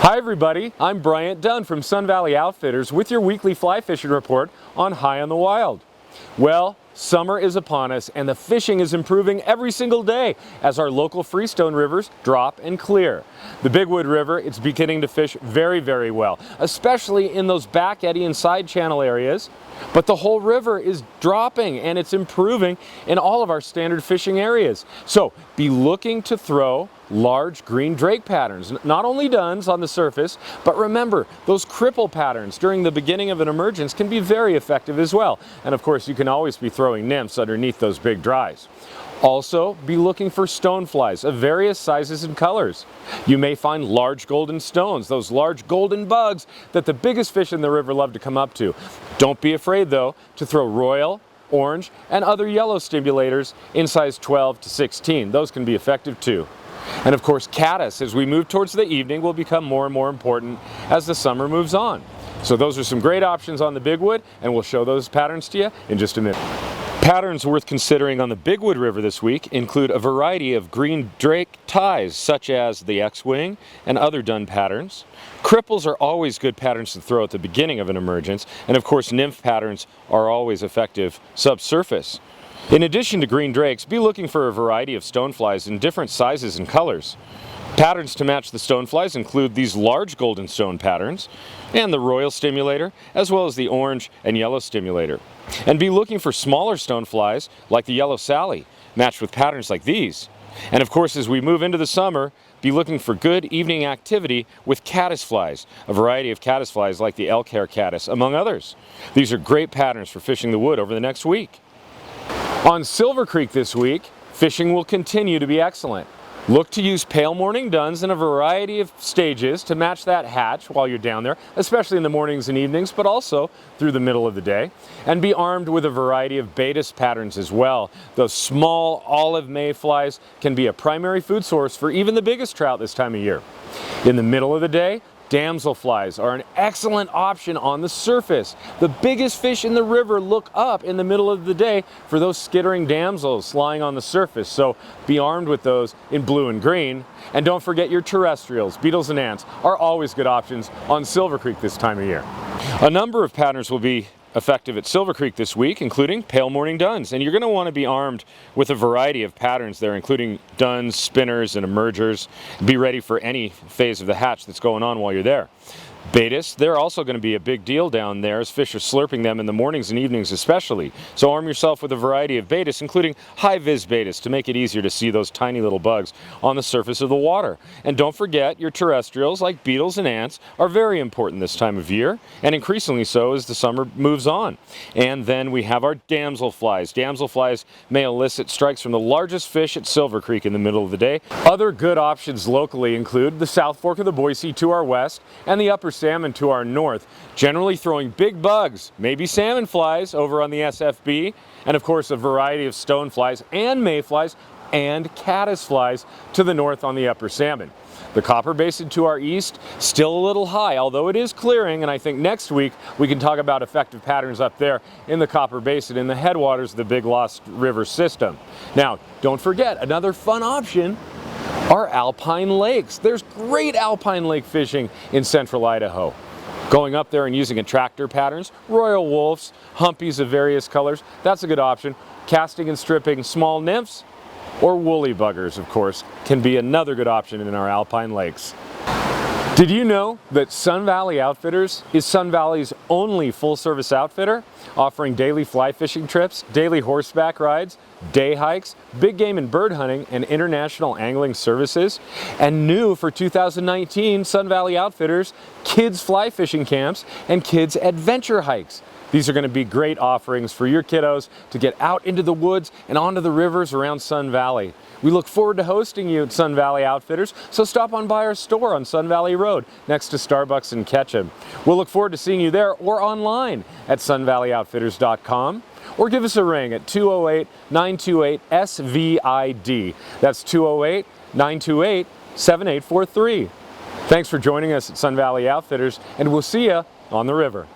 Hi everybody, I'm Bryant Dunn from Sun Valley Outfitters with your weekly fly fishing report on High on the Wild. Well, summer is upon us and the fishing is improving every single day as our local freestone rivers drop and clear. The Bigwood River, it's beginning to fish very well, especially in those back eddy and side channel areas. But the whole river is dropping and it's improving in all of our standard fishing areas. So be looking to throw large green drake patterns, not only duns on the surface, but remember those cripple patterns during the beginning of an emergence can be very effective as well. And of course you can always be throwing nymphs underneath those big dries. Also, be looking for stoneflies of various sizes and colors. You may find large golden stones, those large golden bugs that the biggest fish in the river love to come up to. Don't be afraid though to throw royal, orange, and other yellow stimulators in size 12 to 16. Those can be effective too. And of course, caddis, as we move towards the evening, will become more and more important as the summer moves on. So those are some great options on the Bigwood, and we'll show those patterns to you in just a minute. Patterns worth considering on the Bigwood River this week include a variety of green drake ties, such as the X-wing and other dun patterns. Cripples are always good patterns to throw at the beginning of an emergence, and of course nymph patterns are always effective subsurface. In addition to green drakes, be looking for a variety of stoneflies in different sizes and colors. Patterns to match the stoneflies include these large golden stone patterns and the royal stimulator, as well as the orange and yellow stimulator. And be looking for smaller stoneflies like the yellow Sally, matched with patterns like these. And of course, as we move into the summer, be looking for good evening activity with caddisflies, a variety of caddisflies like the elk hair caddis, among others. These are great patterns for fishing the wood over the next week. On Silver Creek this week, fishing will continue to be excellent. Look to use pale morning duns in a variety of stages to match that hatch while you're down there, especially in the mornings and evenings, but also through the middle of the day. And be armed with a variety of Baetis patterns as well. Those small olive mayflies can be a primary food source for even the biggest trout this time of year. In the middle of the day, damselflies are an excellent option on the surface. The biggest fish in the river look up in the middle of the day for those skittering damsels lying on the surface, so be armed with those in blue and green. And don't forget your terrestrials. Beetles and ants are always good options on Silver Creek this time of year. A number of patterns will be effective at Silver Creek this week, including pale morning duns. And you're going to want to be armed with a variety of patterns there, including duns, spinners, and emergers. Be ready for any phase of the hatch that's going on while you're there. Baetis, they're also going to be a big deal down there as fish are slurping them in the mornings and evenings especially. So arm yourself with a variety of Baetis, including high-vis Baetis, to make it easier to see those tiny little bugs on the surface of the water. And don't forget your terrestrials like beetles and ants are very important this time of year, and increasingly so as the summer moves on. And then we have our damselflies. Damselflies may elicit strikes from the largest fish at Silver Creek in the middle of the day. Other good options locally include the South Fork of the Boise to our west and the Upper Salmon to our north, generally throwing big bugs, maybe salmon flies over on the SFB, and of course a variety of stoneflies and mayflies and caddisflies to the north on the Upper Salmon. The Copper Basin to our east, still a little high, although it is clearing, and I think next week we can talk about effective patterns up there in the Copper Basin in the headwaters of the Big Lost River system. Now, don't forget, another fun option are alpine lakes. There's great alpine lake fishing in central Idaho. Going up there and using attractor patterns, royal wolves, humpies of various colors, that's a good option. Casting and stripping small nymphs or woolly buggers, of course, can be another good option in our alpine lakes. Did you know that Sun Valley Outfitters is Sun Valley's only full-service outfitter, offering daily fly fishing trips, daily horseback rides, day hikes, big game and bird hunting, and international angling services? And new for 2019, Sun Valley Outfitters kids fly fishing camps and kids adventure hikes. These are going to be great offerings for your kiddos to get out into the woods and onto the rivers around Sun Valley. We look forward to hosting you at Sun Valley Outfitters, so stop on by our store on Sun Valley Road next to Starbucks in Ketchum. We'll look forward to seeing you there or online at sunvalleyoutfitters.com, or give us a ring at 208-928-SVID. That's 208-928-7843. Thanks for joining us at Sun Valley Outfitters, and we'll see you on the river.